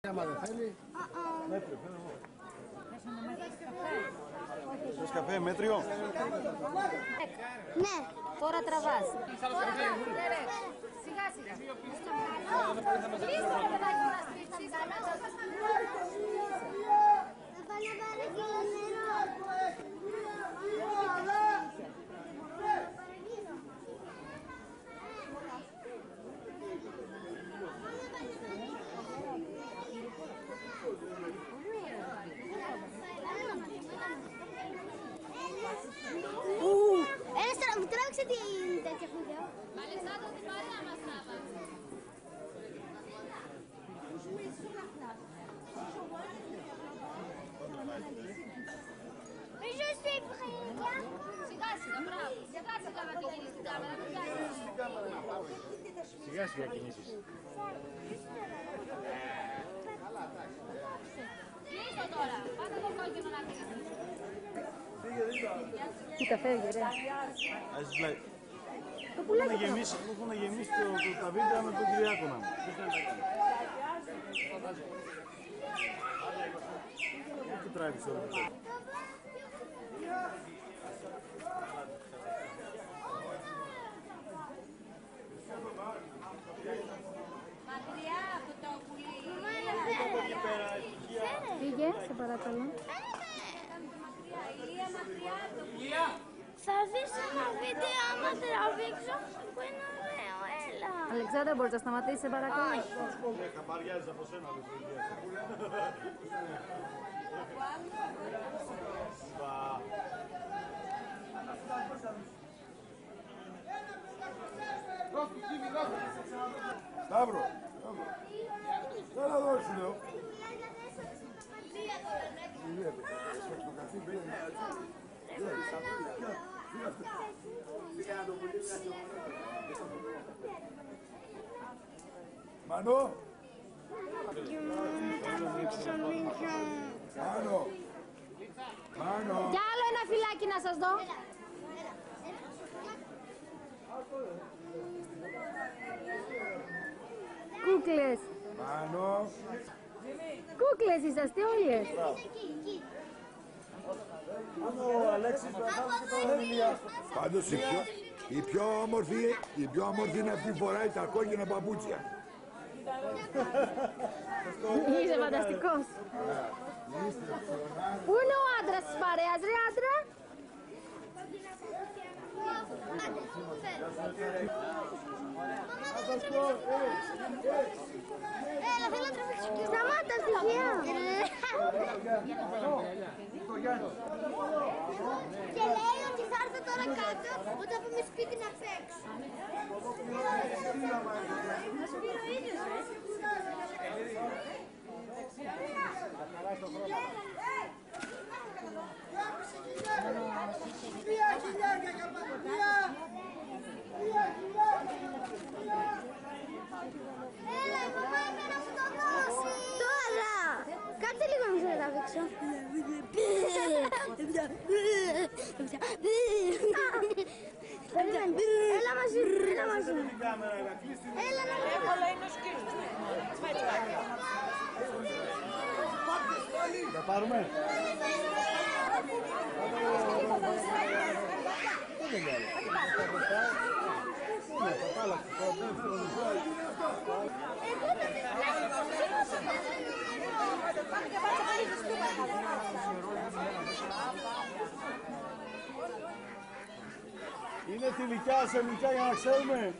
Άμα δεν θέλει, μέτριο. Θες καφέ, μέτριο. Ναι. Τώρα τραβάς. Σιγά σιγά. Κλείστε το παιδάκι μας. Θα πάω να πάρω και νερό. Μου τράβηξε την τέτοια βίντεο. Αλεξάνδρο, την παρέα μας τράβαξε. Σιγά σιγά, μπράβο. Σιγά σιγά να κινήσεις την κάμερα. Σιγά σιγά κινήσεις. Κλείστο τώρα. Πάτε το κόκκινο να δεις. Κοίτα, φεύγει, ρε. Ας πλάι. Μου έχουν γεμίσει τα βίντεο με τον Κυριάκο. Τι τράβηξε όλο αυτό. Μακριά από το πουλί. Πήγε, σε παρακαλώ. Ηλία, μακριά από το πουλί. Θα δεις ένα βίντεο άμα τραβήξω που είναι ωραίο, έλα. Αλεξάνδρα, μπορείς να σταματήσεις, σε παρακαλώ. Καμπαριάζεις από σένα, δεν Σταύρο, δεν θα δώσει, λέω. Μανώ! Μάνο! Μάνο! Κι άλλο ένα φυλάκι να σας δω. Κούκλες. Μάνο! Κούκλες είσαστε όλες. Πάντως η πιο όμορφη είναι αυτή που φοράει τα κόκκινα παπούτσια. Είσαι φανταστικός. Πού είναι ο άντρας της παρέας, ρε άντρα? Έλα, θέλω να τραβήξω. Σταμάτα, στοιχεία. Και λέει ότι θα έρθω τώρα κάτω όταν πάμε σπίτι να παίξω. Να σου πει ο ίδιος, Έλα, παπά, να μου το δώσει. Τώρα. Κάτσε λίγο να μου το τραβήξω. Έλα μαζί, έλα μαζί. Έλα να μην Εύκολα είναι ο σκύλος. Θα πάρουμε. Είναι θηλυκιά, σε μυκιά για να ξέρουμε.